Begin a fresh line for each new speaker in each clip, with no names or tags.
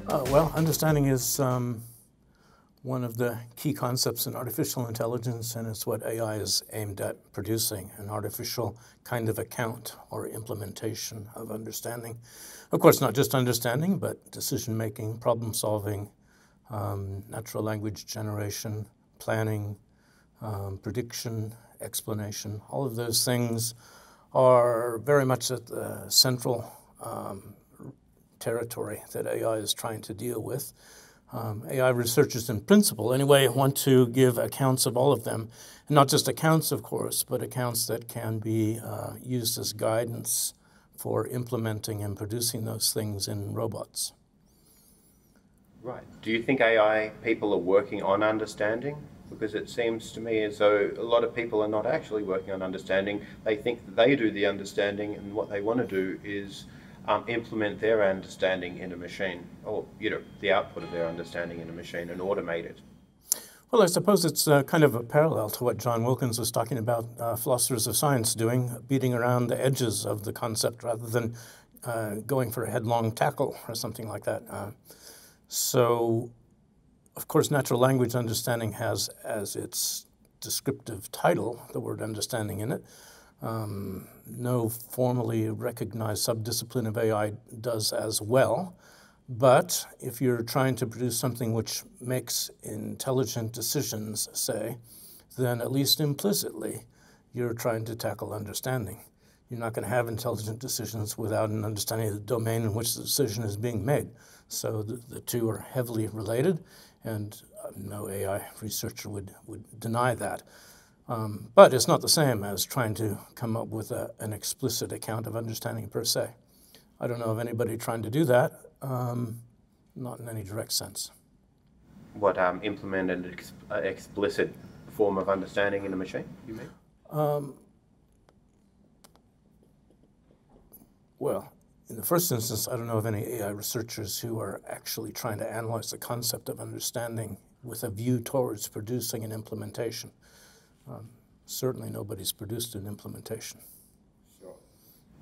Well, understanding is one of the key concepts in artificial intelligence, and it's what AI is aimed at producing, an artificial kind of account or implementation of understanding. Of course, not just understanding, but decision-making, problem-solving, natural language generation, planning, prediction, explanation. All of those things are very much at the central territory that AI is trying to deal with. AI researchers in principle, anyway, want to give accounts of all of them. And not just accounts, of course, but accounts that can be used as guidance for implementing and producing those things in robots.
Right. Do you think AI people are working on understanding? Because it seems to me as though a lot of people are not actually working on understanding. They think that they do the understanding, and what they want to do is implement their understanding in a machine, or the output of their understanding in a machine, and automate it.
Well, I suppose it's kind of a parallel to what John Wilkins was talking about philosophers of science doing, beating around the edges of the concept rather than going for a headlong tackle or something like that. So, of course, natural language understanding has as its descriptive title the word understanding in it. No formally recognized subdiscipline of AI does as well. But if you're trying to produce something which makes intelligent decisions, say, then at least implicitly, you're trying to tackle understanding. You're not going to have intelligent decisions without an understanding of the domain in which the decision is being made. So the two are heavily related, and no AI researcher would deny that. But it's not the same as trying to come up with an explicit account of understanding per se. I don't know of anybody trying to do that, not in any direct sense.
What, implement an explicit form of understanding in a machine, you mean?
Well, in the first instance, I don't know of any AI researchers who are actually trying to analyze the concept of understanding with a view towards producing an implementation. Certainly nobody's produced an implementation.
Sure.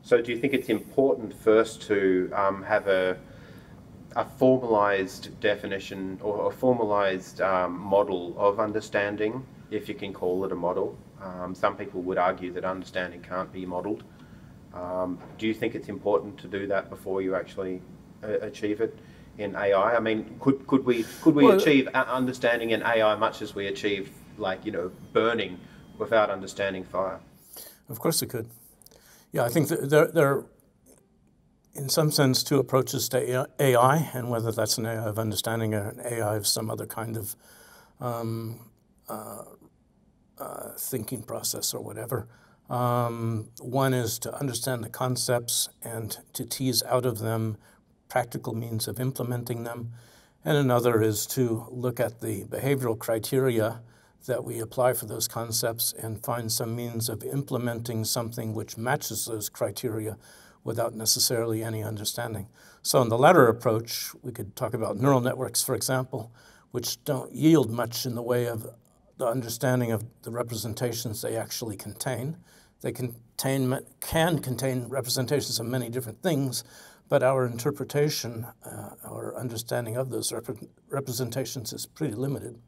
So do you think it's important first to have a formalized definition or a formalized model of understanding, if you can call it a model? Some people would argue that understanding can't be modeled. Do you think it's important to do that before you actually achieve it in AI? I mean, could we achieve understanding in AI much as we achieve, burning without understanding fire?
Of course it could. Yeah, I think there are, in some sense, two approaches to AI, and whether that's an AI of understanding or an AI of some other kind of thinking process or whatever. One is to understand the concepts and to tease out of them practical means of implementing them. And another is to look at the behavioral criteria that we apply for those concepts and find some means of implementing something which matches those criteria without necessarily any understanding. So in the latter approach, we could talk about neural networks, for example, which don't yield much in the way of the understanding of the representations they actually contain. They can contain representations of many different things, but our interpretation, our understanding of those representations is pretty limited.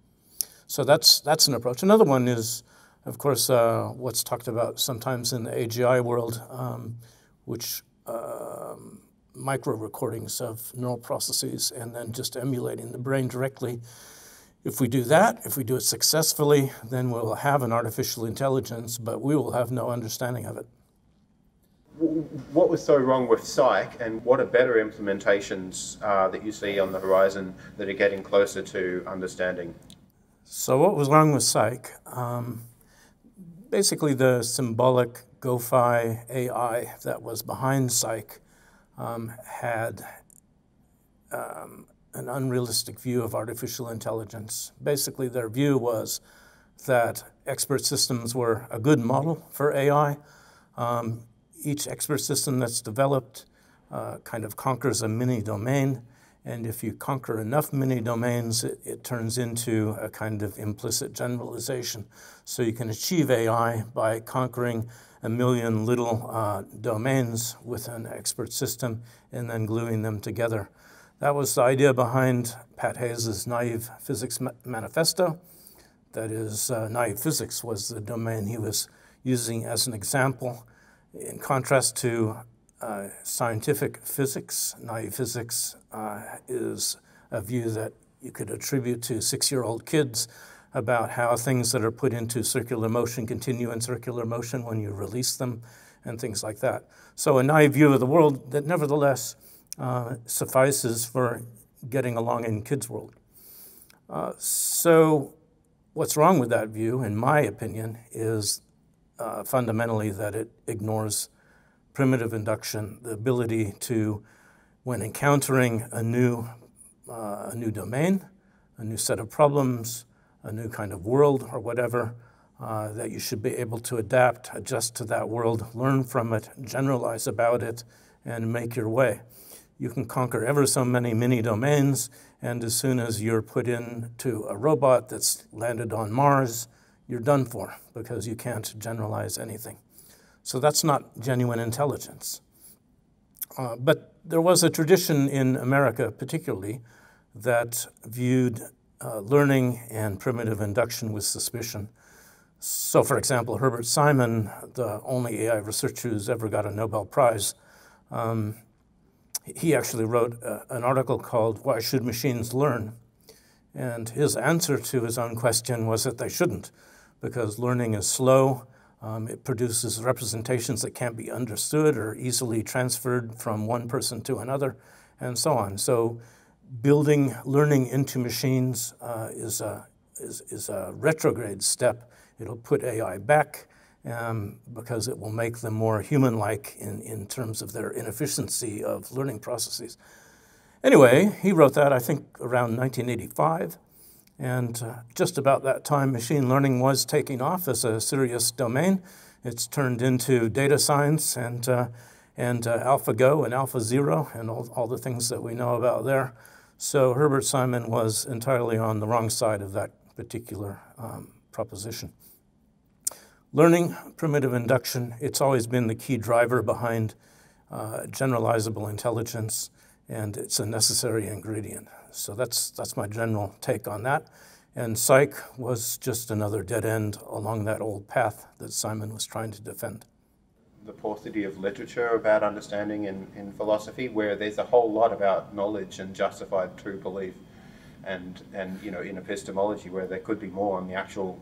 So that's an approach. Another one is, of course, what's talked about sometimes in the AGI world, which micro recordings of neural processes and then just emulating the brain directly. If we do that, if we do it successfully, then we'll have an artificial intelligence, but we will have no understanding of it.
What was so wrong with Psych, and what are better implementations that you see on the horizon that are getting closer to understanding?
So what was wrong with Psych? Basically, the Symbolic GOFAI AI that was behind Psych had an unrealistic view of artificial intelligence. Basically, their view was that expert systems were a good model for AI. Each expert system that's developed kind of conquers a mini domain, and if you conquer enough mini domains, it turns into a kind of implicit generalization. So you can achieve AI by conquering a million little domains with an expert system and then gluing them together. That was the idea behind Pat Hayes' naive physics manifesto. That is, naive physics was the domain he was using as an example. In contrast to scientific physics, naive physics is a view that you could attribute to 6-year-old kids about how things that are put into circular motion continue in circular motion when you release them and things like that. So a naive view of the world that nevertheless suffices for getting along in kids' world. So what's wrong with that view, in my opinion, is fundamentally that it ignores primitive induction, the ability to, when encountering a new domain, a new set of problems, a new kind of world or whatever, that you should be able to adapt, adjust to that world, learn from it, generalize about it, and make your way. You can conquer ever so many mini domains, and as soon as you're put into a robot that's landed on Mars, you're done for because you can't generalize anything. So that's not genuine intelligence. But there was a tradition in America particularly that viewed learning and primitive induction with suspicion. So for example, Herbert Simon, the only AI researcher who's ever got a Nobel Prize, he actually wrote an article called "Why Should Machines Learn?" And his answer to his own question was that they shouldn't, because learning is slow. It produces representations that can't be understood or easily transferred from one person to another, and so on. So building learning into machines is a retrograde step. It'll put AI back because it will make them more human-like in terms of their inefficiency of learning processes. Anyway, he wrote that, I think, around 1985. And just about that time, machine learning was taking off as a serious domain. It's turned into data science and AlphaGo and AlphaZero and all the things that we know about there. So Herbert Simon was entirely on the wrong side of that particular proposition. Learning, primitive induction, it's always been the key driver behind generalizable intelligence, and it's a necessary ingredient. So that's my general take on that. And psych was just another dead end along that old path that Simon was trying to defend.
The paucity of literature about understanding in philosophy, where there's a whole lot about knowledge and justified true belief, and you know, in epistemology, where there could be more on the actual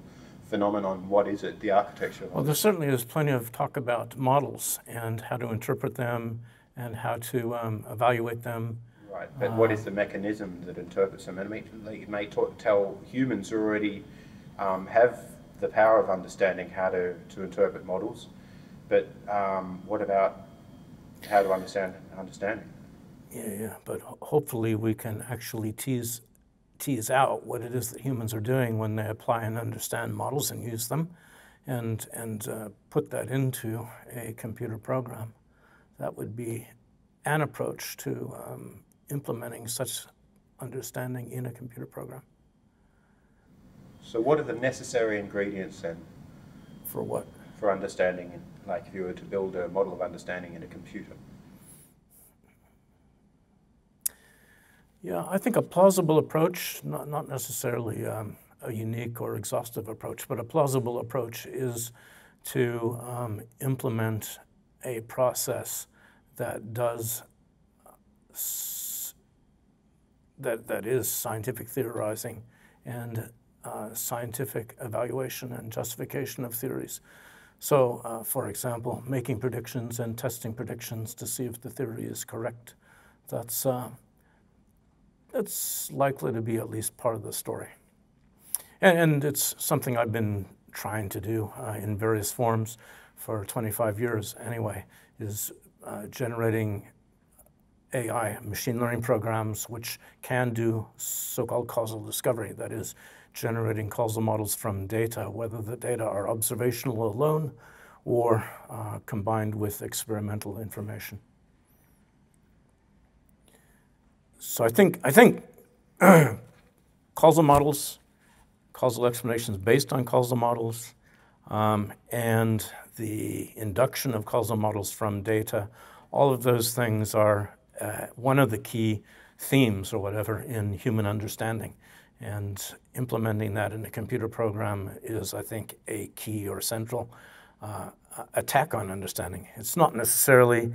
phenomenon, what is it, the architecture.
Well, there certainly is plenty of talk about models and how to interpret them and how to evaluate them.
Right, but what is the mechanism that interprets them? And it may tell humans who already have the power of understanding how to interpret models, but what about how to understand understanding?
Yeah, but hopefully we can actually tease out what it is that humans are doing when they apply and understand models and use them, and put that into a computer program. That would be an approach to implementing such understanding in a computer program.
So what are the necessary ingredients then?
For what?
For understanding, like if you were to build a model of understanding in a computer.
Yeah, I think a plausible approach, not necessarily a unique or exhaustive approach, but a plausible approach is to implement a process that does that is scientific theorizing and scientific evaluation and justification of theories. So, for example, making predictions and testing predictions to see if the theory is correct. That's likely to be at least part of the story. And it's something I've been trying to do in various forms for 25 years anyway, is generating AI, machine learning programs, which can do so-called causal discovery, that is, generating causal models from data, whether the data are observational alone or combined with experimental information. So I think causal models, causal explanations based on causal models, and the induction of causal models from data, all of those things are one of the key themes or whatever in human understanding. And implementing that in a computer program is, I think, a key or central attack on understanding. It's not necessarily,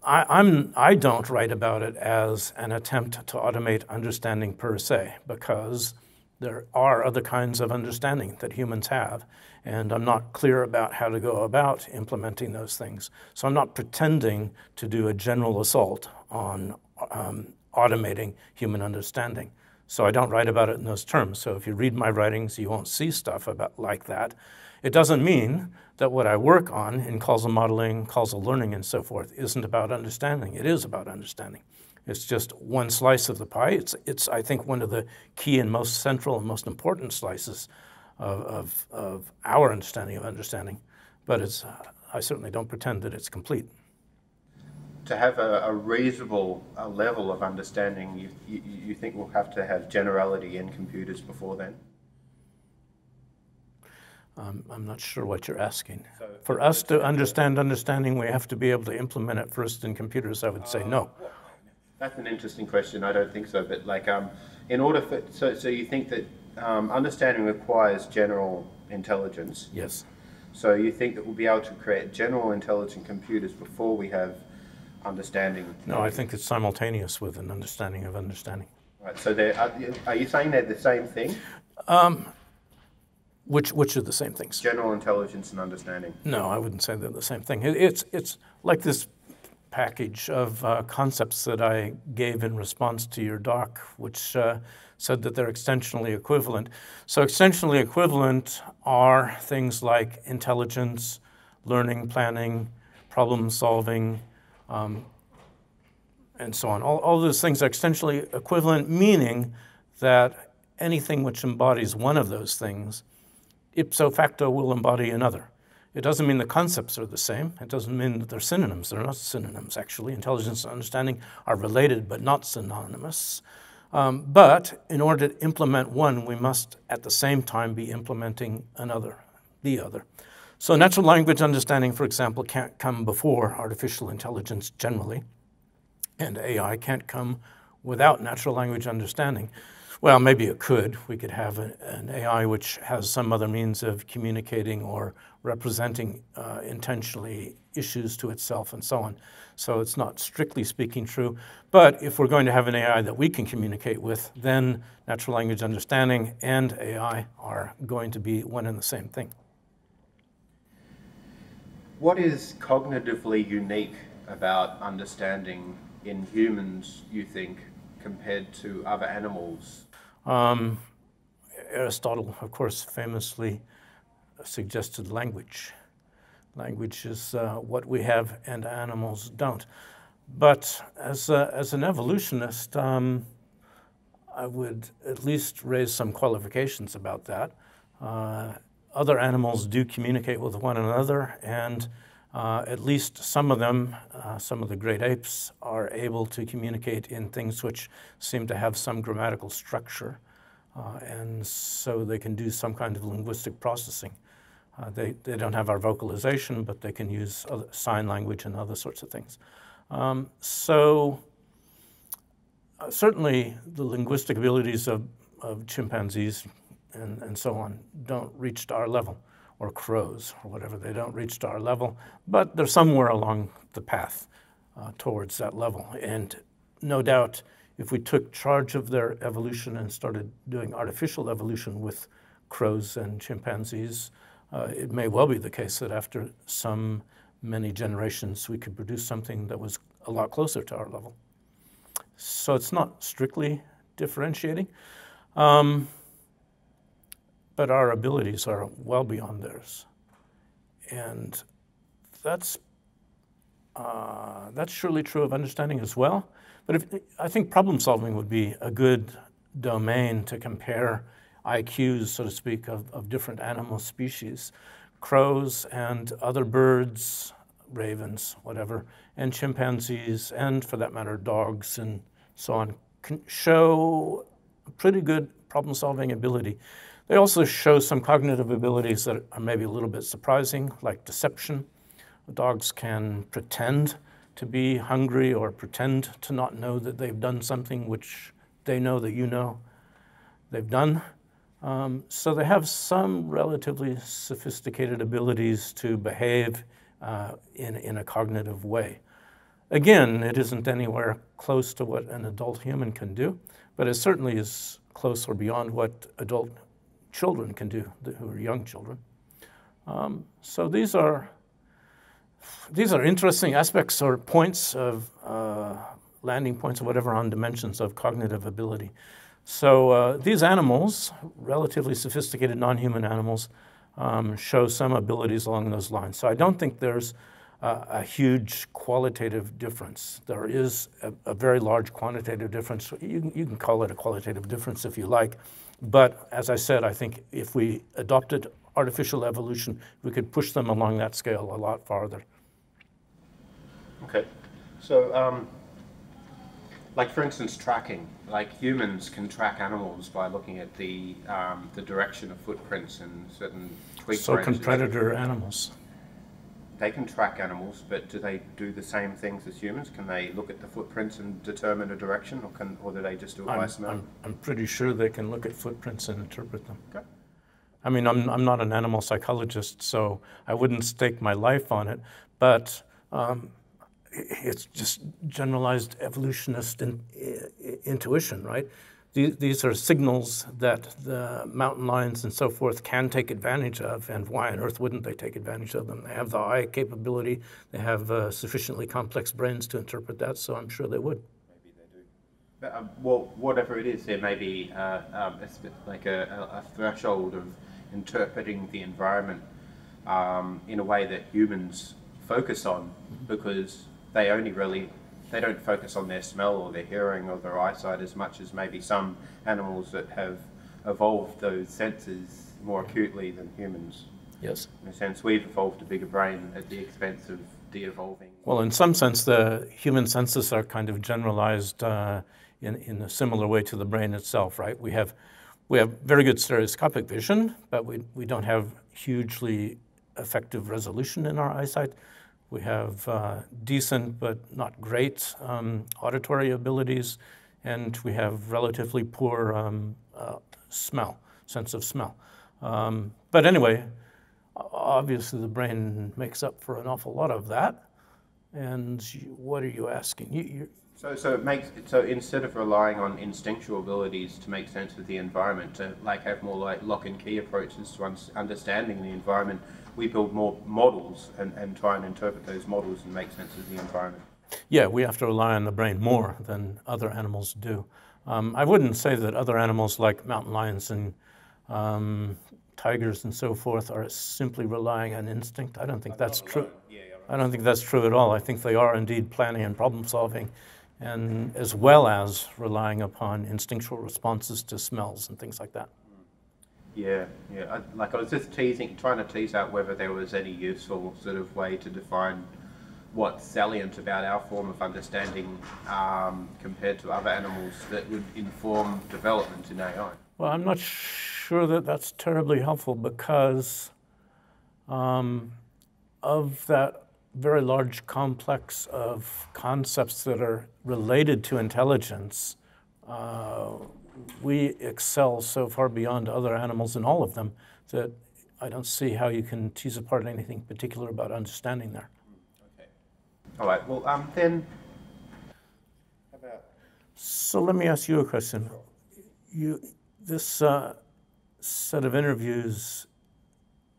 I don't write about it as an attempt to automate understanding per se, because there are other kinds of understanding that humans have, and I'm not clear about how to go about implementing those things. So I'm not pretending to do a general assault on automating human understanding. So I don't write about it in those terms. So if you read my writings, you won't see stuff like that. It doesn't mean that what I work on in causal modeling, causal learning, and so forth isn't about understanding. It is about understanding. It's just one slice of the pie. It's I think, one of the key and most central and most important slices of our understanding of understanding. But I certainly don't pretend that it's complete.
To have a reasonable level of understanding, you think we'll have to have generality in computers before then?
I'm not sure what you're asking. So for us to understand understanding, we have to be able to implement it first in computers. I would say no.
That's an interesting question. I don't think so. But like, in order for so you think that understanding requires general intelligence?
Yes.
So you think that we'll be able to create general intelligent computers before we have understanding?
No, I think it's simultaneous with an understanding of understanding.
Right. So are you saying they're the same thing?
Which are the same things?
General intelligence and understanding.
No, I wouldn't say they're the same thing. It's like this package of concepts that I gave in response to your doc, which said that they're extensionally equivalent. So extensionally equivalent are things like intelligence, learning, planning, problem solving, and so on. All those things are extensionally equivalent, meaning that anything which embodies one of those things, ipso facto, will embody another. It doesn't mean the concepts are the same. It doesn't mean that they're synonyms. They're not synonyms, actually. Intelligence and understanding are related but not synonymous. But in order to implement one, we must at the same time be implementing the other. So natural language understanding, for example, can't come before artificial intelligence generally, and AI can't come without natural language understanding. Well, maybe it could. We could have an AI which has some other means of communicating or representing intentionally issues to itself and so on. So it's not strictly speaking true. But if we're going to have an AI that we can communicate with, then natural language understanding and AI are going to be one and the same thing.
What is cognitively unique about understanding in humans, you think, compared to other animals?
Aristotle, of course, famously suggested language. Language is what we have and animals don't. But as an evolutionist, I would at least raise some qualifications about that. Other animals do communicate with one another, and at least some of them, some of the great apes, are able to communicate in things which seem to have some grammatical structure, and so they can do some kind of linguistic processing. They don't have our vocalization, but they can use sign language and other sorts of things. Certainly the linguistic abilities of chimpanzees and so on don't reach to our level, or crows or whatever. They don't reach to our level, but they're somewhere along the path towards that level. And no doubt, if we took charge of their evolution and started doing artificial evolution with crows and chimpanzees, it may well be the case that after many generations, we could produce something that was a lot closer to our level. So it's not strictly differentiating, but our abilities are well beyond theirs. And that's surely true of understanding as well. But I think problem solving would be a good domain to compare IQs, so to speak, of different animal species. Crows and other birds, ravens, whatever, and chimpanzees, and for that matter, dogs and so on, can show pretty good problem-solving ability. They also show some cognitive abilities that are maybe a little bit surprising, like deception. Dogs can pretend to be hungry or pretend to not know that they've done something which they know that you know they've done. So they have some relatively sophisticated abilities to behave in a cognitive way. Again, it isn't anywhere close to what an adult human can do, but it certainly is close or beyond what adult children can do, who are young children. So these are interesting aspects or points of landing points or whatever on dimensions of cognitive ability. So these animals, relatively sophisticated non-human animals, show some abilities along those lines. So I don't think there's a huge qualitative difference. There is a very large quantitative difference. You can call it a qualitative difference if you like. But as I said, I think if we adopted artificial evolution, we could push them along that scale a lot farther.
Okay. So, like for instance, tracking. Like humans can track animals by looking at the direction of footprints and certain tweak
So
ranges.
can predator animals.
They can track animals, but do they do the same things as humans? Can they look at the footprints and determine a direction, or do they just do it by smell?
I'm pretty sure they can look at footprints and interpret them.
Okay.
I mean, I'm not an animal psychologist, so I wouldn't stake my life on it, but it's just generalized evolutionist intuition, right? These are signals that the mountain lions and so forth can take advantage of, and why on earth wouldn't they take advantage of them? They have the eye capability, they have sufficiently complex brains to interpret that, so I'm sure they would.
Maybe they do. But, well, whatever it is, there may be like a threshold of interpreting the environment in a way that humans focus on, because they don't focus on their smell or their hearing or their eyesight as much as maybe some animals that have evolved those senses more acutely than humans.
Yes.
In a sense, we've evolved a bigger brain at the expense of de-evolving.
Well, in some sense, the human senses are kind of generalized in a similar way to the brain itself, right? We have very good stereoscopic vision, but we don't have hugely effective resolution in our eyesight. We have decent but not great auditory abilities, and we have relatively poor sense of smell. But anyway, obviously the brain makes up for an awful lot of that. And what are you asking?
So instead of relying on instinctual abilities to make sense of the environment, to like have more like lock and key approaches to understanding the environment, we build more models and try and interpret those models and make sense of the environment.
Yeah, we have to rely on the brain more than other animals do. I wouldn't say that other animals like mountain lions and tigers and so forth are simply relying on instinct. I don't think that's true.
Yeah, right.
I don't think that's true at all. I think they are indeed planning and problem solving, and as well as relying upon instinctual responses to smells and things like that.
Yeah. I was just trying to tease out whether there was any useful sort of way to define what's salient about our form of understanding compared to other animals that would inform development in AI.
Well, I'm not sure that that's terribly helpful, because of that very large complex of concepts that are related to intelligence, we excel so far beyond other animals in all of them that I don't see how you can tease apart anything particular about understanding there.
Okay. All right. Well, then, how about?
So let me ask you a question. This set of interviews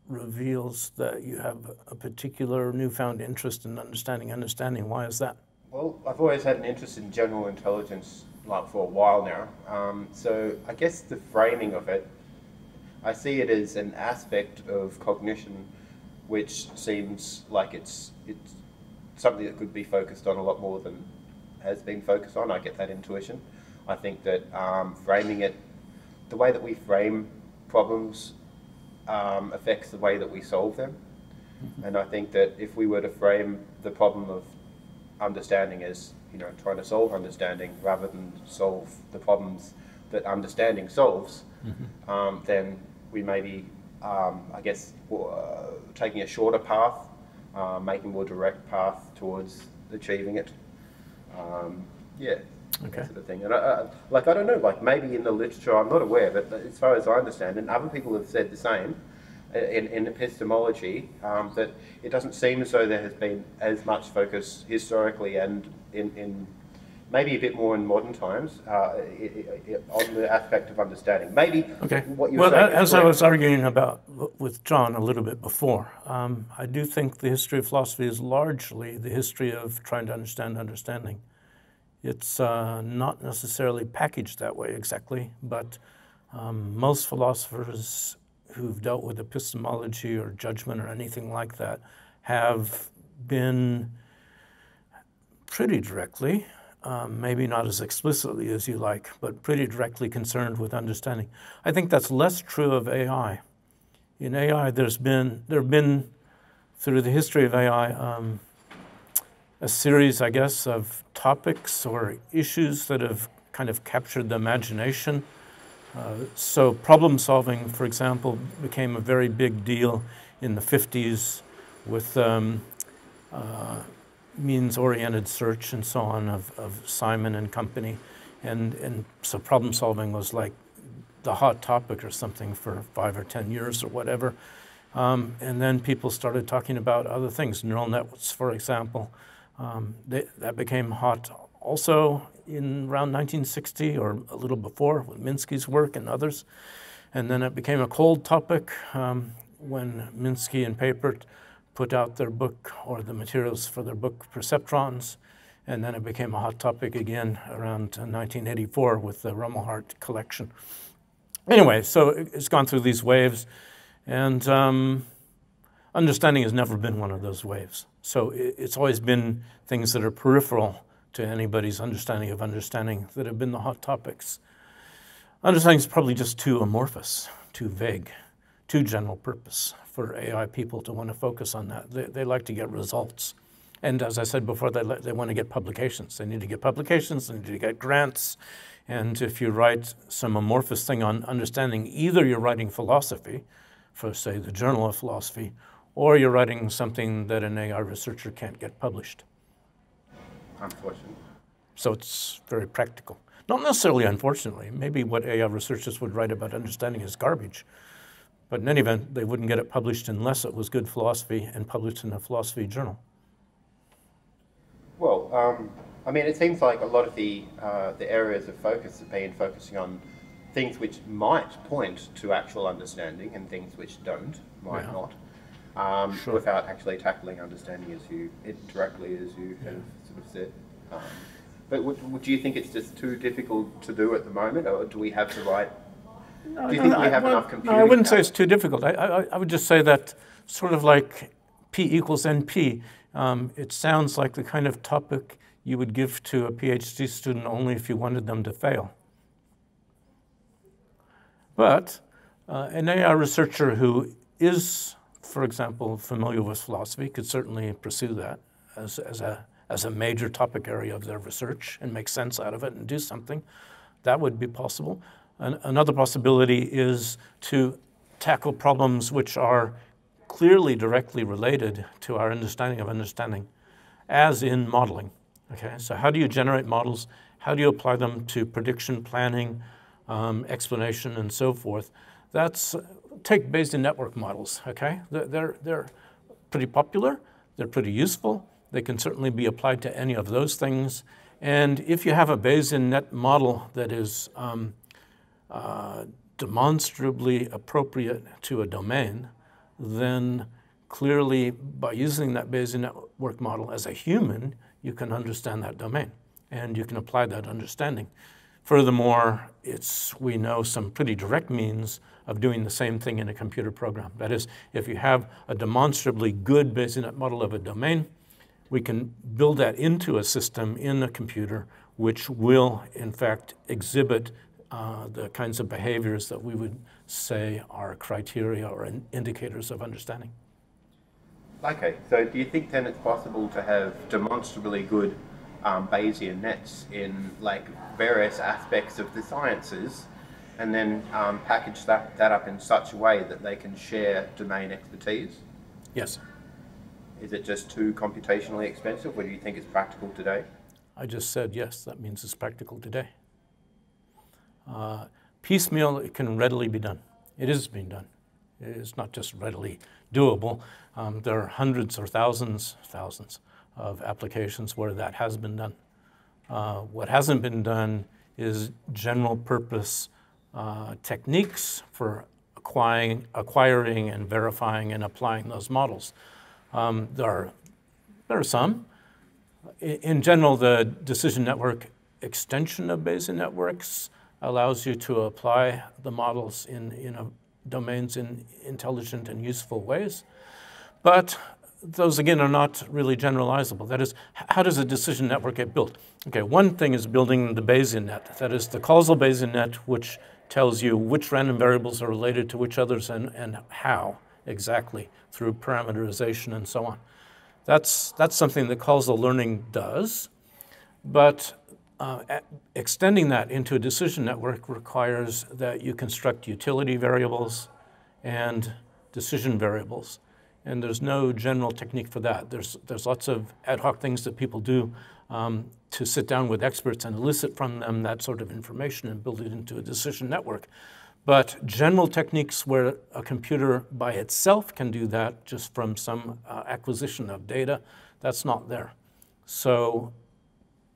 reveals that you have a particular newfound interest in understanding. Why is that?
Well, I've always had an interest in general intelligence, like for a while now. So I guess the framing of it, I see it as an aspect of cognition which seems like it's something that could be focused on a lot more than has been focused on. I get that intuition. I think that framing it, the way that we frame problems affects the way that we solve them. And I think that if we were to frame the problem of understanding as, trying to solve understanding rather than solve the problems that understanding solves, then we may be, I guess, taking a shorter path, making a more direct path towards achieving it. Yeah,
Okay.
that sort of thing. And I don't know, like maybe in the literature, I'm not aware, but as far as I understand, and other people have said the same in epistemology, that it doesn't seem as though there has been as much focus historically and in maybe a bit more in modern times on the aspect of understanding. Maybe what you're saying.
As I was arguing about with John a little bit before, I do think the history of philosophy is largely the history of trying to understand understanding. It's not necessarily packaged that way exactly, but most philosophers who've dealt with epistemology or judgment or anything like that have been pretty directly, maybe not as explicitly as you like, but pretty directly concerned with understanding. I think that's less true of AI. In AI, there have been through the history of AI a series, I guess, of topics or issues that have kind of captured the imagination. So problem solving, for example, became a very big deal in the 50s with means-oriented search and so on of Simon and company. And so problem solving was like the hot topic or something for 5 or 10 years or whatever. And then people started talking about other things, neural networks, for example. That became hot also in around 1960 or a little before with Minsky's work and others. And then it became a cold topic when Minsky and Papert put out their book or the materials for their book Perceptrons. And then it became a hot topic again around 1984 with the Rumelhart collection. Anyway, so it's gone through these waves, and understanding has never been one of those waves. So it's always been things that are peripheral to anybody's understanding of understanding that have been the hot topics. Understanding is probably just too amorphous, too vague, too general purpose for AI people to want to focus on that. They like to get results. And as I said before, they want to get publications. They need to get publications, they need to get grants. And if you write some amorphous thing on understanding, either you're writing philosophy for, say, the Journal of Philosophy, or you're writing something that an AI researcher can't get published.
Unfortunately.
So it's very practical. Not necessarily unfortunately. Maybe what AI researchers would write about understanding is garbage. But in any event, they wouldn't get it published unless it was good philosophy and published in a philosophy journal.
Well, I mean, it seems like a lot of the areas of focus have been focusing on things which might point to actual understanding and things which might not,
Sure.
without actually tackling understanding directly, as you have sort of said. But do you think it's just too difficult to do at the moment, or do we have the right? Do you think we have enough computing?
No, I wouldn't say it's too difficult. I would just say that sort of like P equals NP, it sounds like the kind of topic you would give to a PhD student only if you wanted them to fail. But an AI researcher who is, for example, familiar with philosophy could certainly pursue that as a major topic area of their research and make sense out of it and do something. That would be possible. Another possibility is to tackle problems which are clearly directly related to our understanding of understanding, as in modeling. Okay, so how do you generate models? How do you apply them to prediction, planning, explanation, and so forth? Take Bayesian network models. Okay, they're pretty popular. They're pretty useful. They can certainly be applied to any of those things. And if you have a Bayesian net model that is demonstrably appropriate to a domain, then clearly by using that Bayesian network model as a human, you can understand that domain and you can apply that understanding. Furthermore, we know some pretty direct means of doing the same thing in a computer program. That is, if you have a demonstrably good Bayesian net model of a domain, we can build that into a system in a computer which will, in fact, exhibit the kinds of behaviors that we would say are criteria or indicators of understanding.
Okay, so do you think then it's possible to have demonstrably good Bayesian nets in like various aspects of the sciences, and then package that up in such a way that they can share domain expertise?
Yes.
Is it just too computationally expensive, or do you think it's practical today?
I just said yes, that means it's practical today. Piecemeal, it can readily be done. It is being done. It is not just readily doable. There are hundreds or thousands of applications where that has been done. What hasn't been done is general purpose techniques for acquiring and verifying and applying those models. There are some. In general, the decision network extension of Bayesian networks allows you to apply the models in domains in intelligent and useful ways. But those, again, are not really generalizable. That is, how does a decision network get built? Okay, one thing is building the Bayesian net. That is the causal Bayesian net, which tells you which random variables are related to which others and how exactly through parameterization and so on. That's something that causal learning does. But extending that into a decision network requires that you construct utility variables and decision variables. And there's no general technique for that. There's lots of ad hoc things that people do to sit down with experts and elicit from them that sort of information and build it into a decision network. But general techniques where a computer by itself can do that just from some acquisition of data, that's not there. So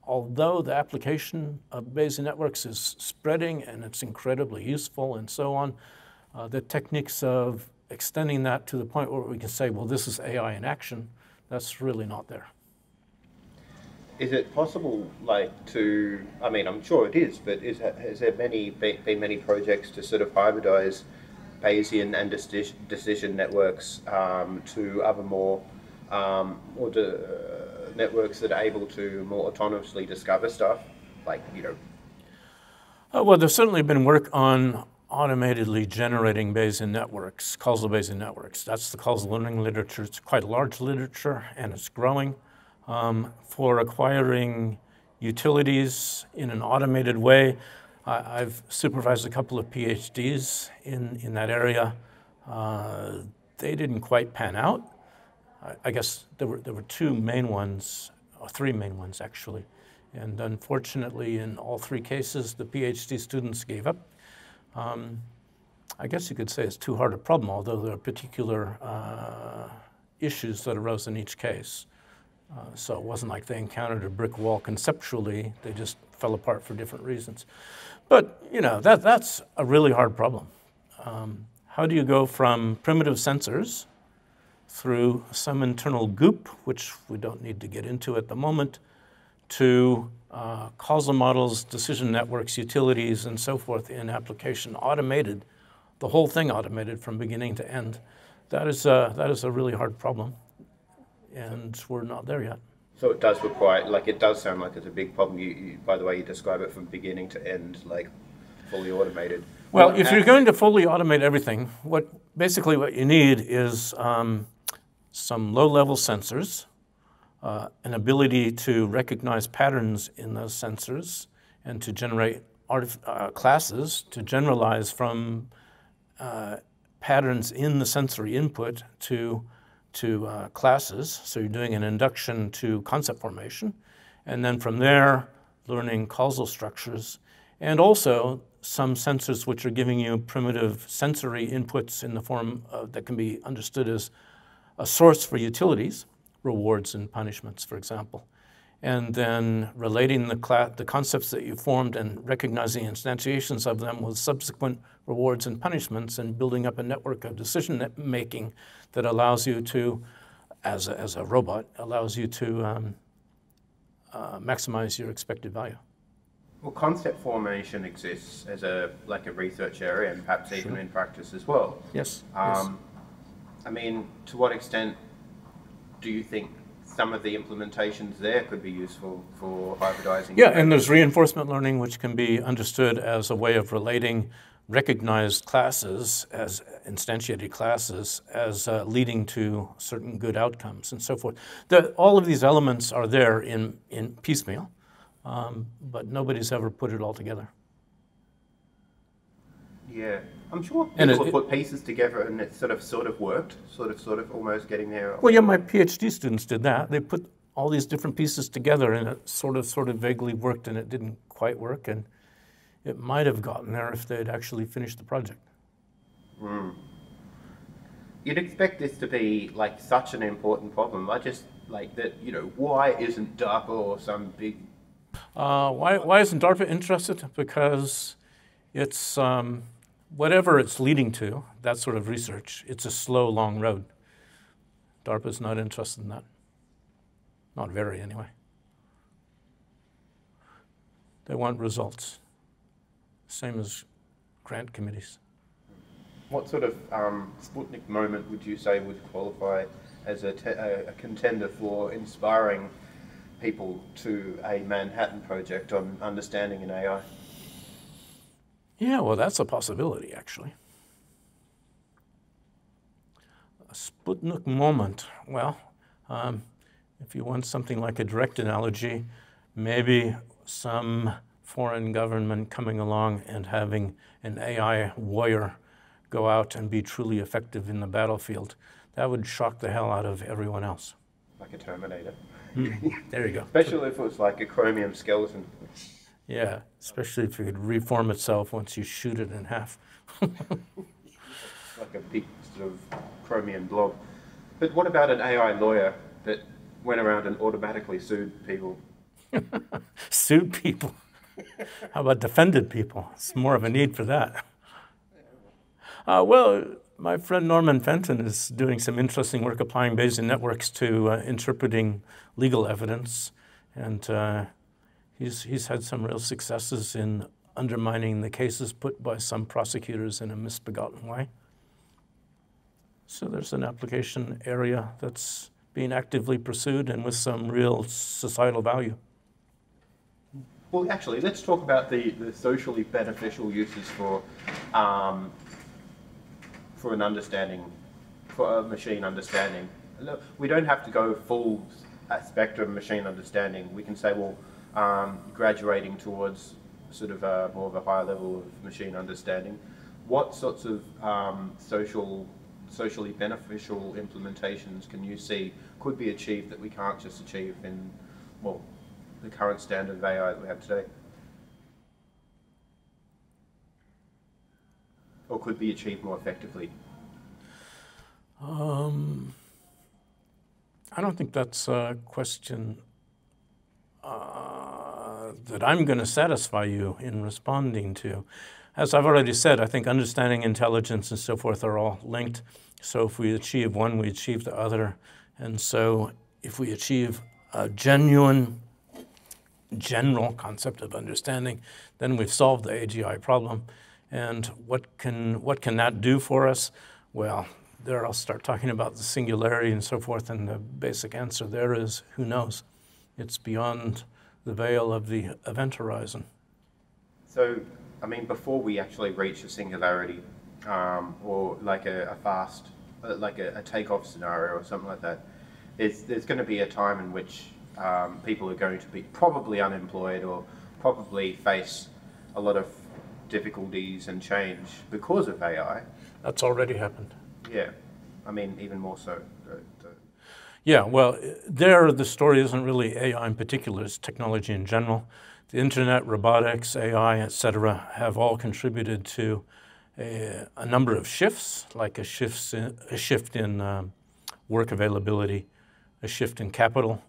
although the application of Bayesian networks is spreading and it's incredibly useful and so on, the techniques of extending that to the point where we can say, well, this is AI in action, that's really not there.
Is it possible, I mean, I'm sure it is, but has there been many projects to sort of hybridize Bayesian and decision networks to other more, networks that are able to more autonomously discover stuff,
Well, there's certainly been work on automatedly generating Bayesian networks, causal Bayesian networks. That's the causal learning literature. It's quite a large literature, and it's growing. For acquiring utilities in an automated way, I've supervised a couple of PhDs in that area. They didn't quite pan out. I guess there were two main ones, or three main ones actually. And unfortunately, in all three cases, the PhD students gave up. I guess you could say it's too hard a problem, although there are particular issues that arose in each case. So it wasn't like they encountered a brick wall conceptually, they just fell apart for different reasons. But, you know, that's a really hard problem. How do you go from primitive sensors through some internal goop, which we don't need to get into at the moment, to causal models, decision networks, utilities, and so forth in application, automated, the whole thing automated from beginning to end? That is a really hard problem, and we're not there yet.
So it does require, it does sound like it's a big problem. You by the way you describe it, from beginning to end, fully automated.
Well, if you're going to fully automate everything, basically what you need is some low-level sensors, an ability to recognize patterns in those sensors, and to generate classes to generalize from patterns in the sensory input to classes. So you're doing an induction to concept formation, and then from there learning causal structures, and also some sensors which are giving you primitive sensory inputs in the form that can be understood as a source for utilities, rewards and punishments, for example, and then relating the concepts that you formed and recognizing instantiations of them with subsequent rewards and punishments, and building up a network of decision making that allows you to, as a robot, allows you to maximize your expected value.
Well, concept formation exists as a research area, and perhaps even in practice as well.
Yes.
Yes. I mean, to what extent do you think some of the implementations there could be useful for hybridizing?
Yeah, and there's reinforcement learning, which can be understood as a way of relating recognized classes as instantiated classes as leading to certain good outcomes and so forth. All of these elements are there in piecemeal, but nobody's ever put it all together.
Yeah, I'm sure
And
people have put pieces together and it sort of worked, sort of almost getting there.
well, yeah, my PhD students did that. They put all these different pieces together, and it sort of vaguely worked, and it didn't quite work, and it might have gotten there if they'd actually finished the project.
Mm. You'd expect this to be like such an important problem. I just like that, you know, why isn't DARPA or some big...
Why isn't DARPA interested? Because it's, whatever it's leading to, that sort of research, it's a slow, long road. DARPA's not interested in that. Not very, anyway. They want results. Same as grant committees.
What sort of Sputnik moment would you say would qualify as a contender for inspiring people to a Manhattan Project on understanding in AI?
Yeah, well, that's a possibility, actually. A Sputnik moment. Well, if you want something like a direct analogy, maybe some foreign government coming along and having an AI warrior go out and be truly effective in the battlefield. That would shock the hell out of everyone else.
Like a Terminator.
There you go.
Especially if it was like a chromium skeleton.
Yeah, especially if it could reform itself once you shoot it in half.
Like a big sort of chromium blob. But what about an AI lawyer that went around and automatically sued people?
Sued people? How about defended people? It's more of a need for that. Well, my friend Norman Fenton is doing some interesting work applying Bayesian networks to interpreting legal evidence, and he's had some real successes in undermining the cases put by some prosecutors in a misbegotten way. So there's an application area that's being actively pursued and with some real societal value.
Well, actually, let's talk about the socially beneficial uses for an understanding, for a machine understanding. Look, we don't have to go full spectrum machine understanding. We can say, well, graduating towards sort of more of a higher level of machine understanding. What sorts of socially beneficial implementations can you see could be achieved that we can't just achieve in, well, the current standard of AI that we have today? Or could be achieved more effectively?
I don't think that's a question that I'm going to satisfy you in responding to. As I've already said, I think understanding, intelligence, and so forth are all linked. So if we achieve one, we achieve the other. And so if we achieve a genuine, general concept of understanding, then we've solved the AGI problem. And what can that do for us? Well, there I'll start talking about the singularity and so forth, and the basic answer there is, who knows? It's beyond the veil of the event horizon.
So, I mean, before we actually reach a singularity, or like a fast, like a takeoff scenario or something like that, there's going to be a time in which people are going to be probably unemployed or probably face a lot of difficulties and change because of AI.
That's already happened.
Yeah, I mean, even more so.
Yeah, well, there the story isn't really AI in particular, it's technology in general. The internet, robotics, AI, etc., have all contributed to a number of shifts, like a shift in work availability, a shift in capital,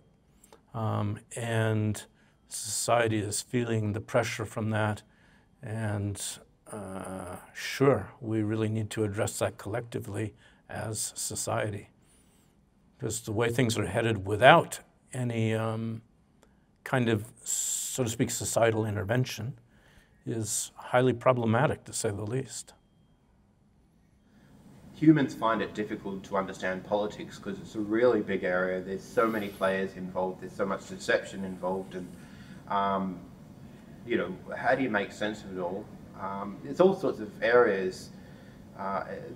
and society is feeling the pressure from that. And sure, we really need to address that collectively as society. Because the way things are headed without any kind of, so to speak, societal intervention is highly problematic, to say the least.
Humans find it difficult to understand politics because it's a really big area. There's so many players involved. There's so much deception involved. And, you know, how do you make sense of it all? There's all sorts of areas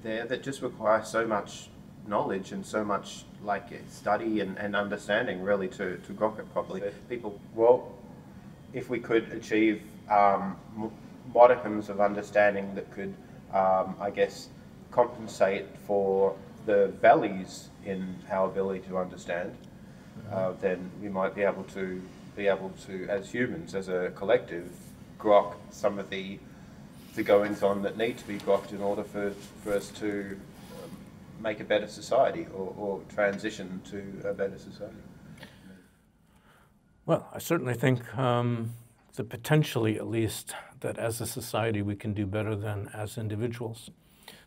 there that just require so much knowledge and so much like study and understanding really to grok it properly. People, well, if we could achieve modicums of understanding that could I guess, compensate for the valleys in our ability to understand, then we might be able to, as humans, as a collective, grok some of the goings on that need to be grokked in order for us to make a better society, or transition to a better society.
Well, I certainly think that potentially, at least, that as a society we can do better than as individuals.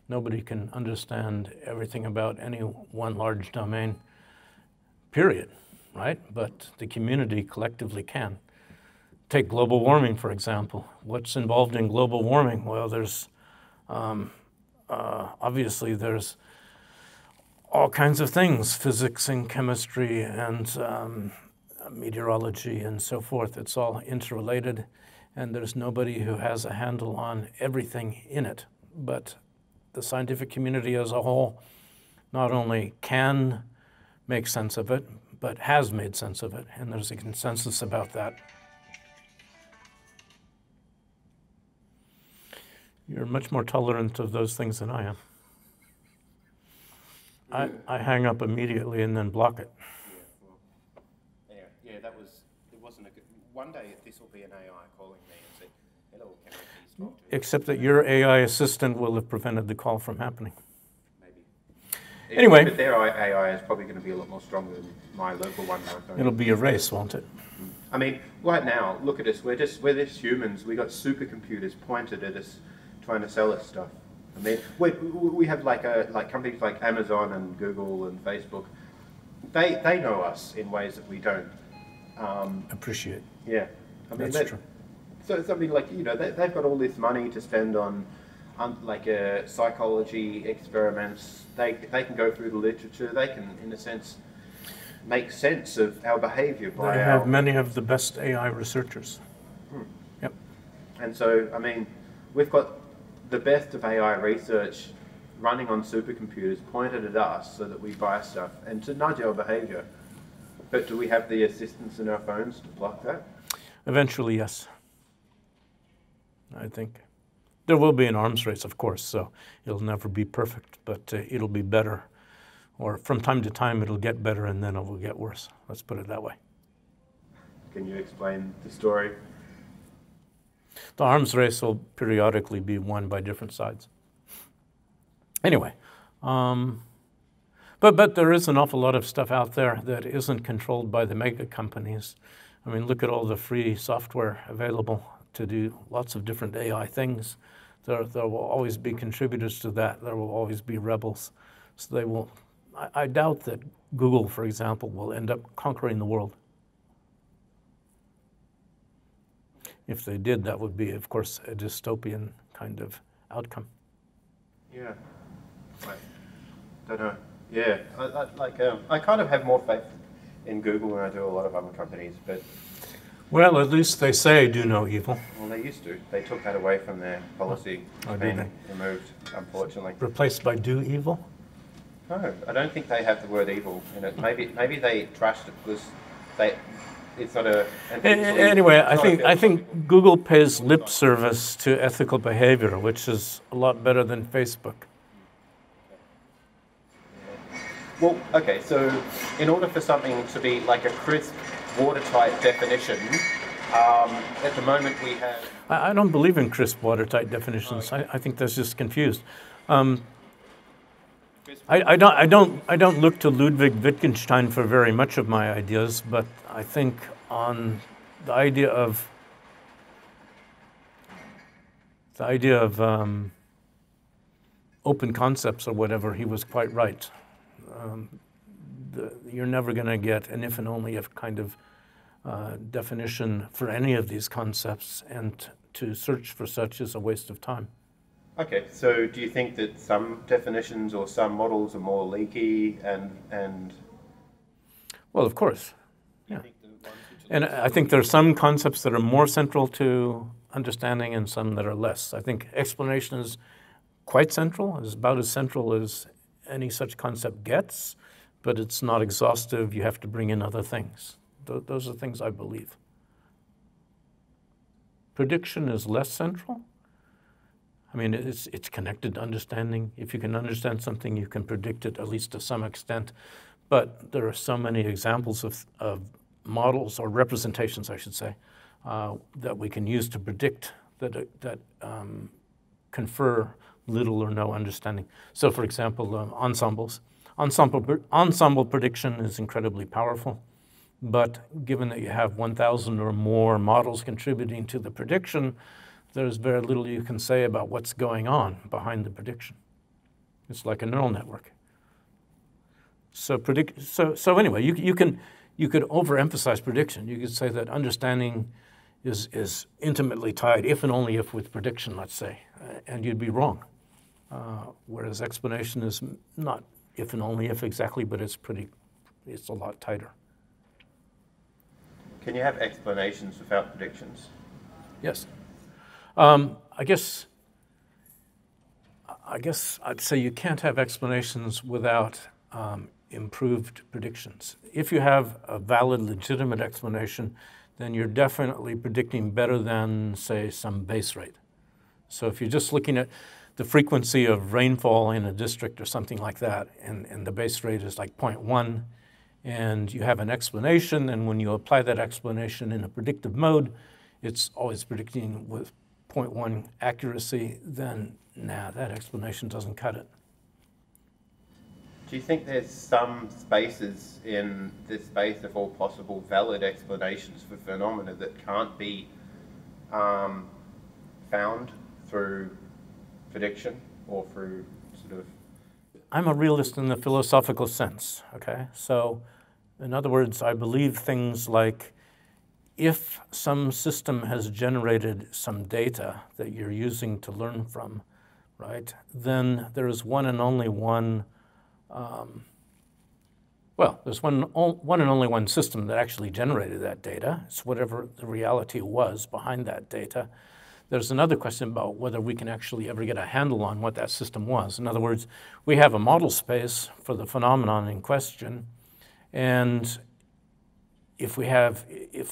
Nobody can understand everything about any one large domain, period, right? But the community collectively can. Take global warming, for example. What's involved in global warming? Well, there's obviously there's all kinds of things, physics and chemistry and meteorology and so forth. It's all interrelated, and there's nobody who has a handle on everything in it. But the scientific community as a whole not only can make sense of it, but has made sense of it, and there's a consensus about that. You're much more tolerant of those things than I am. I hang up immediately and then block it.
Anyway, yeah, it wasn't a good, one day this will be an AI calling me and say, hello, can I please talk to you?
Except that your AI assistant will have prevented the call from happening.
Maybe.
Anyway.
But their AI is probably going to be a lot more stronger than my local one.
It'll be a race, won't it?
I mean, right now, look at us, we're just humans, we got supercomputers pointed at us, trying to sell us stuff. I mean, we have like companies like Amazon and Google and Facebook. They know us in ways that we don't
appreciate.
Yeah, I mean
that's true.
So something like, you know, they've got all this money to spend on like psychology experiments. They can go through the literature. They can, in a sense, make sense of our behavior by
They have many of the best AI researchers. Yep.
And so, I mean, we've got the best of AI research running on supercomputers pointed at us so that we buy stuff and to nudge our behavior. But do we have the assistance in our phones to block that?
Eventually, yes. I think there will be an arms race, of course, so it'll never be perfect, but it'll be better. Or from time to time, it'll get better and then it will get worse. Let's put it that way.
Can you explain the story?
The arms race will periodically be won by different sides. Anyway, but there is an awful lot of stuff out there that isn't controlled by the mega companies. I mean, look at all the free software available to do lots of different AI things. There will always be contributors to that. There will always be rebels. So they will. I doubt that Google, for example, will end up conquering the world. If they did, that would be, of course, a dystopian kind of outcome.
Yeah. I don't know. Yeah. I kind of have more faith in Google than I do a lot of other companies, but...
Well, at least they say do no evil.
Well, they used to. They took that away from their policy.
Oh,
it's been removed, unfortunately.
Replaced by do evil?
No, I don't think they have the word evil in it. Maybe they trashed it because it's not a...
Anyway, I think Google pays lip service to ethical behavior, which is a lot better than Facebook.
Well, okay, so in order for something to be like a crisp, watertight definition, at the moment we have...
I don't believe in crisp, watertight definitions. I think that's just confused. I don't look to Ludwig Wittgenstein for very much of my ideas, but I think on the idea of open concepts or whatever, he was quite right. You're never going to get an if and only if kind of definition for any of these concepts, and to search for such is a waste of time.
Okay, so do you think that some definitions or some models are more leaky and...
Well, of course, yeah. And I think there are some concepts that are more central to understanding and some that are less. I think explanation is quite central, is about as central as any such concept gets, but it's not exhaustive. You have to bring in other things. Those are things I believe. Prediction is less central. I mean, it's connected to understanding. If you can understand something, you can predict it, at least to some extent. But there are so many examples of models, or representations, I should say, that we can use to predict that confer little or no understanding. So, for example, ensembles. Ensemble prediction is incredibly powerful. But given that you have 1,000 or more models contributing to the prediction, there's very little you can say about what's going on behind the prediction. It's like a neural network. So anyway, you could overemphasize prediction. You could say that understanding is intimately tied, if and only if, with prediction, let's say, and you'd be wrong. Whereas explanation is not if and only if exactly, but it's a lot tighter.
Can you have explanations without predictions?
Yes. I guess I'd say you can't have explanations without improved predictions. If you have a valid, legitimate explanation, then you're definitely predicting better than, say, some base rate. So if you're just looking at the frequency of rainfall in a district or something like that, and the base rate is like 0.1, and you have an explanation, and when you apply that explanation in a predictive mode, it's always predicting with 0.1 accuracy, then nah, that explanation doesn't cut it.
Do you think there's some spaces in this space of all possible valid explanations for phenomena that can't be found through prediction or through sort of...
I'm a realist in the philosophical sense, okay? So, in other words, I believe things like, if some system has generated some data that you're using to learn from, right, then there is one and only one, there's one and only one system that actually generated that data. It's whatever the reality was behind that data. There's another question about whether we can actually ever get a handle on what that system was. In other words, we have a model space for the phenomenon in question, and if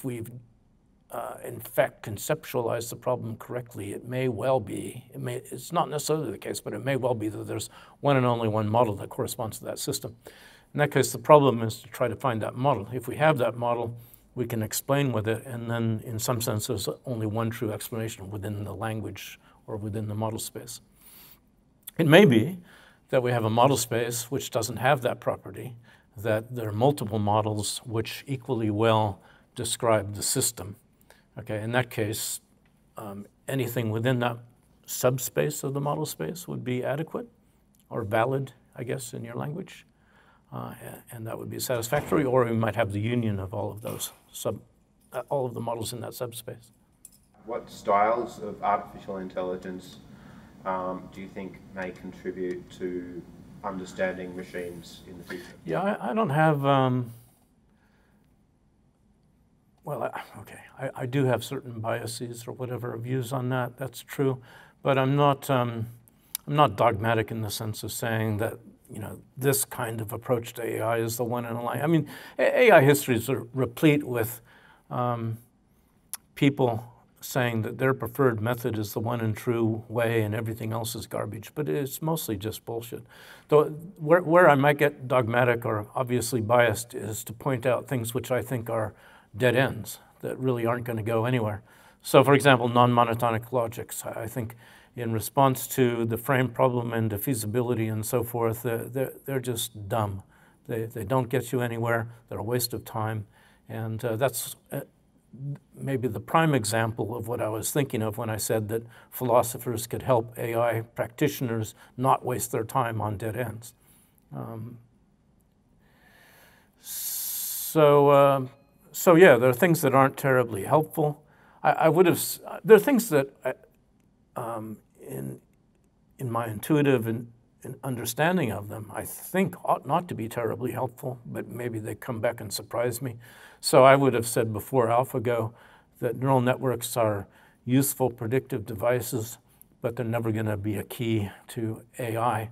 we've in fact conceptualized the problem correctly, it may well be, it's not necessarily the case, but it may well be that there's one and only one model that corresponds to that system. In that case, the problem is to try to find that model. If we have that model, we can explain with it, and then in some sense there's only one true explanation within the language or within the model space. It may be that we have a model space which doesn't have that property, that there are multiple models which equally well describe the system. Okay, in that case, anything within that subspace of the model space would be adequate or valid, I guess, in your language. And that would be satisfactory, or we might have the union of all of those, all of the models in that subspace.
What styles of artificial intelligence do you think may contribute to understanding machines in the future?
Yeah, I don't have, I do have certain biases or whatever views on that, that's true, but I'm not dogmatic in the sense of saying that, you know, this kind of approach to AI is the one and only. I mean, AI histories are replete with people saying that their preferred method is the one and true way and everything else is garbage, but it's mostly just bullshit. Though where I might get dogmatic or obviously biased is to point out things which I think are dead ends that really aren't going to go anywhere. So, for example, non-monotonic logics. I think in response to the frame problem and defeasibility and so forth, they're just dumb. They don't get you anywhere. They're a waste of time. And that's maybe the prime example of what I was thinking of when I said that philosophers could help AI practitioners not waste their time on dead ends. So yeah, there are things that aren't terribly helpful. There are things that in my intuitive and understanding of them, I think ought not to be terribly helpful, but maybe they come back and surprise me. So I would have said before AlphaGo that neural networks are useful predictive devices, but they're never going to be a key to AI.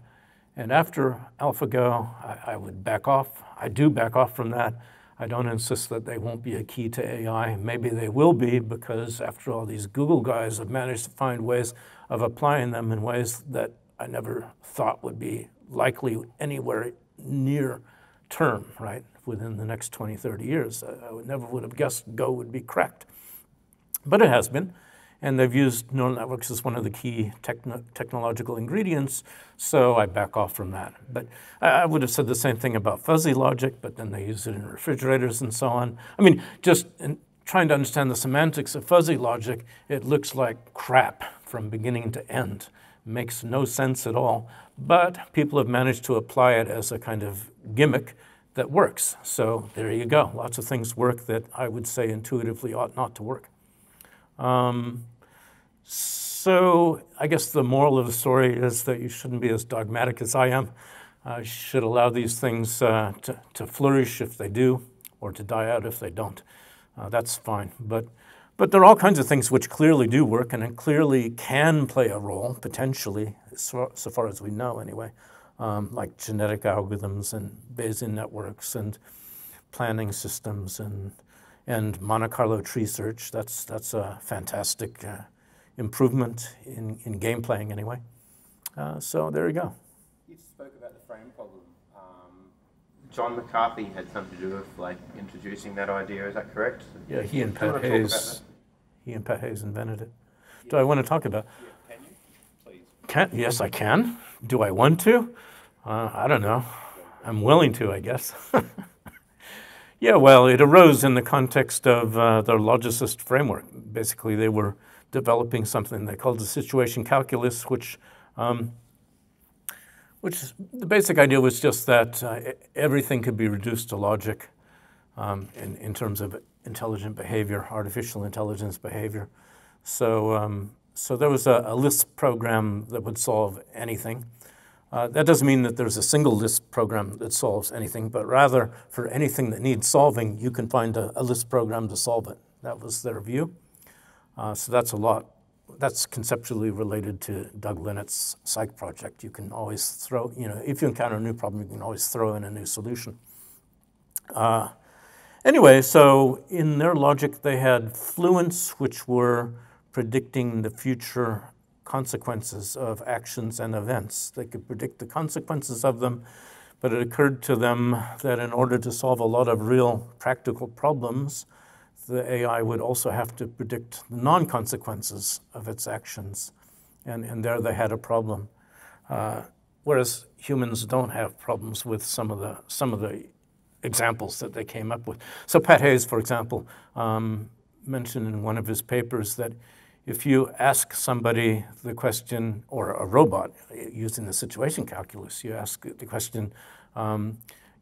And after AlphaGo, I would back off. I do back off from that. I don't insist that they won't be a key to AI. Maybe they will be, because after all, these Google guys have managed to find ways of applying them in ways that I never thought would be likely anywhere near term, right? Within the next 20, 30 years. I never would have guessed Go would be cracked. But it has been. And they've used neural networks as one of the key technological ingredients, so I back off from that. But I would have said the same thing about fuzzy logic, but then they use it in refrigerators and so on. I mean, just in trying to understand the semantics of fuzzy logic, it looks like crap from beginning to end. It makes no sense at all, but people have managed to apply it as a kind of gimmick that works. So there you go. Lots of things work that I would say intuitively ought not to work. So I guess the moral of the story is that you shouldn't be as dogmatic as I am. You should allow these things to flourish if they do, or to die out if they don't. That's fine. But there are all kinds of things which clearly do work and clearly can play a role, potentially, so far as we know anyway, like genetic algorithms and Bayesian networks and planning systems and Monte Carlo tree search. That's a fantastic improvement in game playing anyway. So there you go.
You spoke about the frame problem. John McCarthy had something to do with like introducing that idea. Is that correct?
Yeah, he and Pat Hayes invented it. Yeah. Do I want to talk about?
Yeah, can you, please?
Yes, I can. Do I want to? I don't know. I'm willing to, I guess. Yeah, well, it arose in the context of their logicist framework. Basically, they were developing something they called the situation calculus, which the basic idea was just that everything could be reduced to logic in terms of intelligent behavior, artificial intelligence behavior. So there was a Lisp program that would solve anything. That doesn't mean that there's a single Lisp program that solves anything, but rather for anything that needs solving, you can find a Lisp program to solve it. That was their view. So that's a lot. That's conceptually related to Doug Lennett's Psych project. You can always throw, if you encounter a new problem, you can always throw in a new solution. Anyway, so in their logic, they had fluents, which were predicting the future consequences of actions and events. They could predict the consequences of them, but it occurred to them that in order to solve a lot of real practical problems, the AI would also have to predict the non-consequences of its actions. And there they had a problem. Whereas humans don't have problems with some of the examples that they came up with. So Pat Hayes, for example, mentioned in one of his papers that if you ask somebody the question, or a robot using the situation calculus, you ask the question,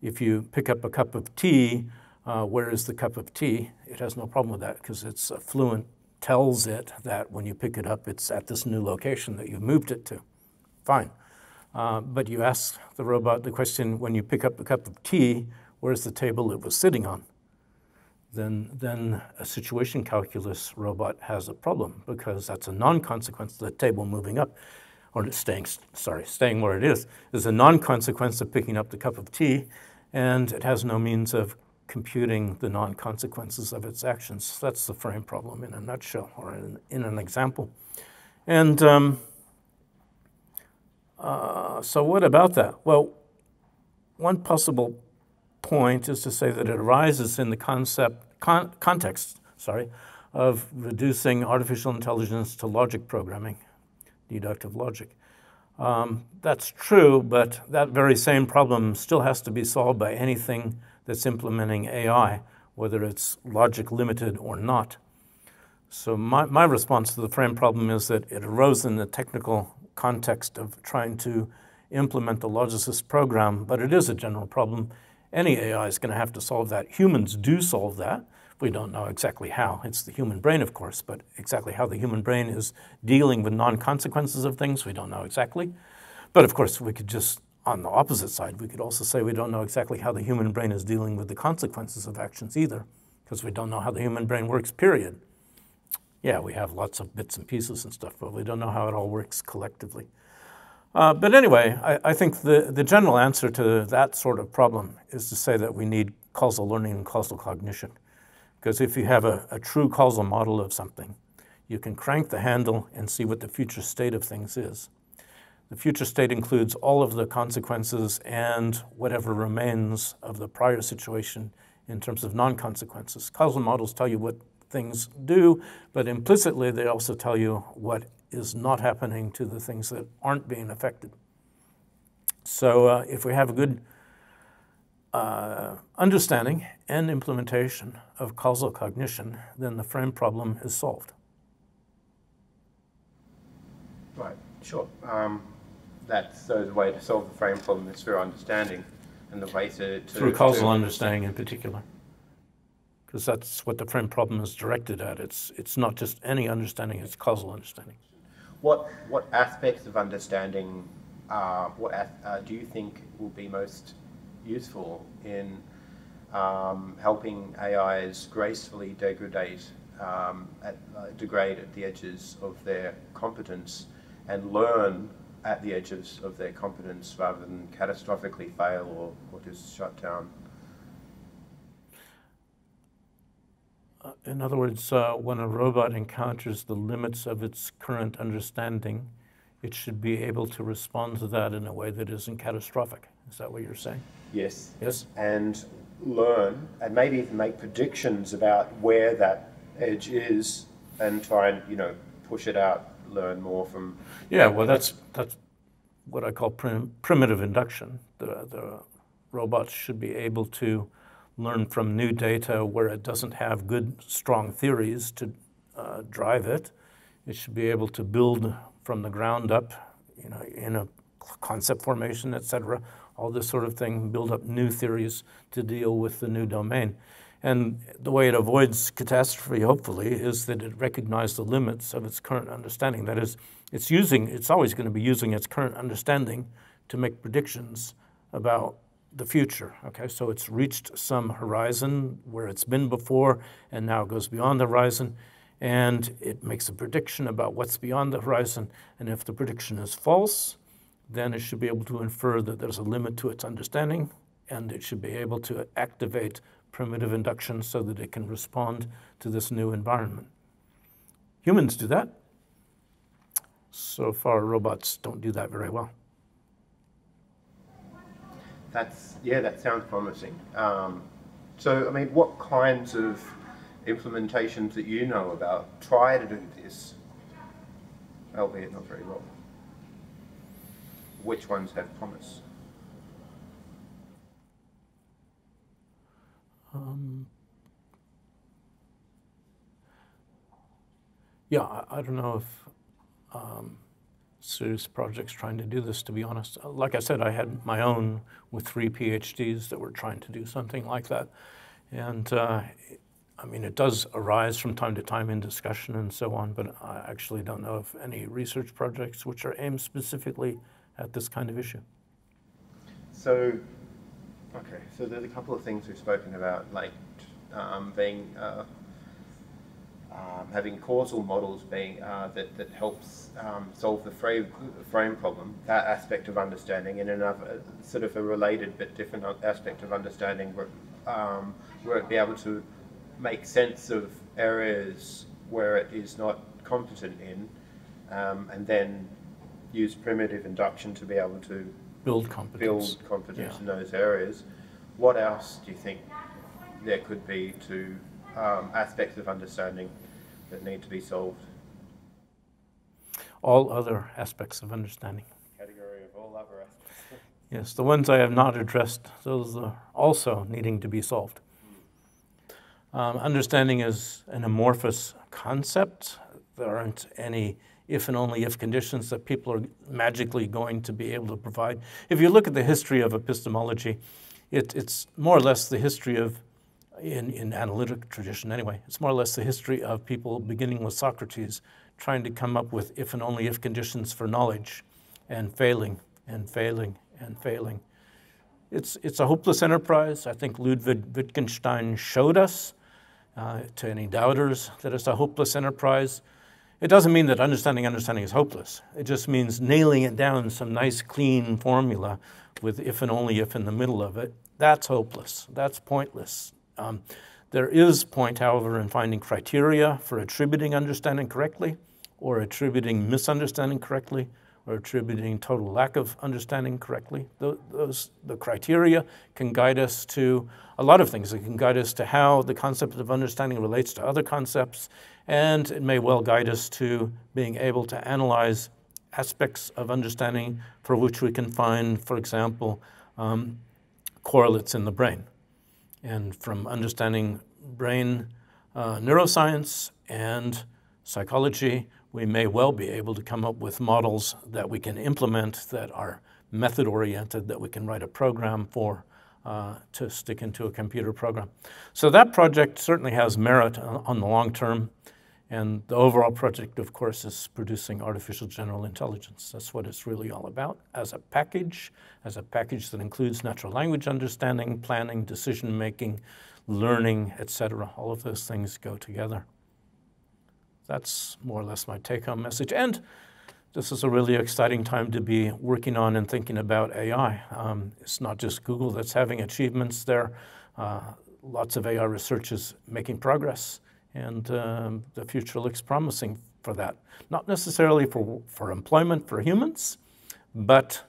if you pick up a cup of tea, where is the cup of tea? It has no problem with that because its fluent tells it that when you pick it up, it's at this new location that you've moved it to. Fine. But you ask the robot the question, when you pick up a cup of tea, where's the table it was sitting on? Then a situation calculus robot has a problem because that's a non-consequence of the table moving up, or staying where it is. There's a non-consequence of picking up the cup of tea, and it has no means of computing the non-consequences of its actions. That's the frame problem in a nutshell, or in an example. And so what about that? Well, one possible point is to say that it arises in the context of reducing artificial intelligence to logic programming, deductive logic. That's true, but that very same problem still has to be solved by anything that's implementing AI, whether it's logic limited or not. So my response to the frame problem is that it arose in the technical context of trying to implement the logicist program, but it is a general problem. Any AI is going to have to solve that. Humans do solve that. We don't know exactly how. It's the human brain, of course, but exactly how the human brain is dealing with non-consequences of things, we don't know exactly. But of course, we could just, on the opposite side, we could also say we don't know exactly how the human brain is dealing with the consequences of actions either, because we don't know how the human brain works, period. Yeah, we have lots of bits and pieces and stuff, but we don't know how it all works collectively. But anyway, I think the general answer to that sort of problem is to say that we need causal learning and causal cognition. Because if you have a true causal model of something, you can crank the handle and see what the future state of things is. The future state includes all of the consequences and whatever remains of the prior situation in terms of non-consequences. Causal models tell you what things do, but implicitly they also tell you what is not happening to the things that aren't being affected. So if we have a good understanding and implementation of causal cognition, then the frame problem is solved.
Right, sure. So the way to solve the frame problem is through understanding, and the way
through causal understanding in particular, because that's what the frame problem is directed at. It's not just any understanding; it's causal understanding.
What aspects of understanding do you think will be most useful in helping AIs gracefully degrade at the edges of their competence and learn at the edges of their competence rather than catastrophically fail or just shut down?
In other words, when a robot encounters the limits of its current understanding, it should be able to respond to that in a way that isn't catastrophic. Is that what you're saying?
Yes.
Yes.
And learn, and maybe even make predictions about where that edge is, and try and push it out, learn more from.
Yeah. Well, that's what I call primitive induction. The robots should be able to learn from new data where it doesn't have good, strong theories to drive it. It should be able to build from the ground up, in a concept formation, etc., all this sort of thing, build up new theories to deal with the new domain. And the way it avoids catastrophe, hopefully, is that it recognizes the limits of its current understanding. That is, it's always going to be using its current understanding to make predictions about the future. Okay, so it's reached some horizon where it's been before, and now it goes beyond the horizon, and it makes a prediction about what's beyond the horizon. And if the prediction is false, then it should be able to infer that there's a limit to its understanding, and it should be able to activate primitive induction so that it can respond to this new environment. Humans do that. So far, robots don't do that very well.
That sounds promising. So, I mean, what kinds of implementations that you know about try to do this, albeit not very well? Which ones have promise?
Yeah, I don't know if serious projects trying to do this, to be honest. Like I said, I had my own with 3 PhDs that were trying to do something like that. And I mean, it does arise from time to time in discussion and so on, but I actually don't know of any research projects which are aimed specifically at this kind of issue.
So, okay, so there's a couple of things we've spoken about, like having causal models being that helps solve the frame problem, that aspect of understanding, and another sort of a related but different aspect of understanding where it be able to make sense of areas where it is not competent in, and then use primitive induction to be able to
build competence
in those areas. What else do you think there could be to aspects of understanding that need to be solved?
All other aspects of understanding.
Category of all other aspects.
Yes, the ones I have not addressed, those are also needing to be solved. Understanding is an amorphous concept. There aren't any if and only if conditions that people are magically going to be able to provide. If you look at the history of epistemology, it's more or less the history of, in analytic tradition anyway, it's more or less the history of people beginning with Socrates, trying to come up with if and only if conditions for knowledge, and failing and failing and failing. It's a hopeless enterprise. I think Ludwig Wittgenstein showed us, to any doubters, that it's a hopeless enterprise. It doesn't mean that understanding is hopeless. It just means nailing it down some nice clean formula with if and only if in the middle of it That's hopeless. That's pointless. There is point, however, in finding criteria for attributing understanding correctly, or attributing misunderstanding correctly, or attributing total lack of understanding correctly. The criteria can guide us to a lot of things. It can guide us to how the concept of understanding relates to other concepts, and it may well guide us to being able to analyze aspects of understanding for which we can find, for example, correlates in the brain. And from understanding brain neuroscience and psychology, we may well be able to come up with models that we can implement that are method-oriented, that we can write a program for to stick into a computer program. So that project certainly has merit on the long term. And the overall project, of course, is producing artificial general intelligence. That's what it's really all about as a package that includes natural language understanding, planning, decision-making, learning, etc. All of those things go together. That's more or less my take-home message. And this is a really exciting time to be working on and thinking about AI. It's not just Google that's having achievements there. Lots of AI research is making progress. And the future looks promising for that. Not necessarily for employment for humans, but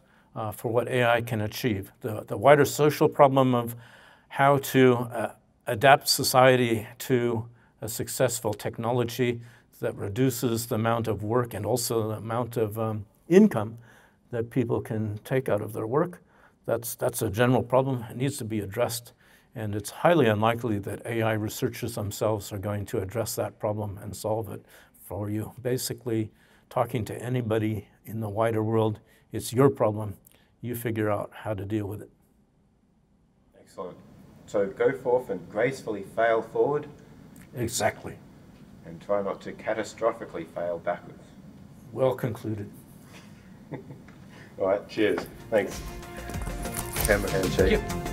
for what AI can achieve. The wider social problem of how to adapt society to a successful technology that reduces the amount of work and also the amount of income that people can take out of their work. That's a general problem. It needs to be addressed. And it's highly unlikely that AI researchers themselves are going to address that problem and solve it for you. Basically, talking to anybody in the wider world, it's your problem. You figure out how to deal with it.
Excellent. So go forth and gracefully fail forward.
Exactly.
And try not to catastrophically fail backwards.
Well concluded.
All right, cheers. Thanks. Hammer handshake.
Thank you.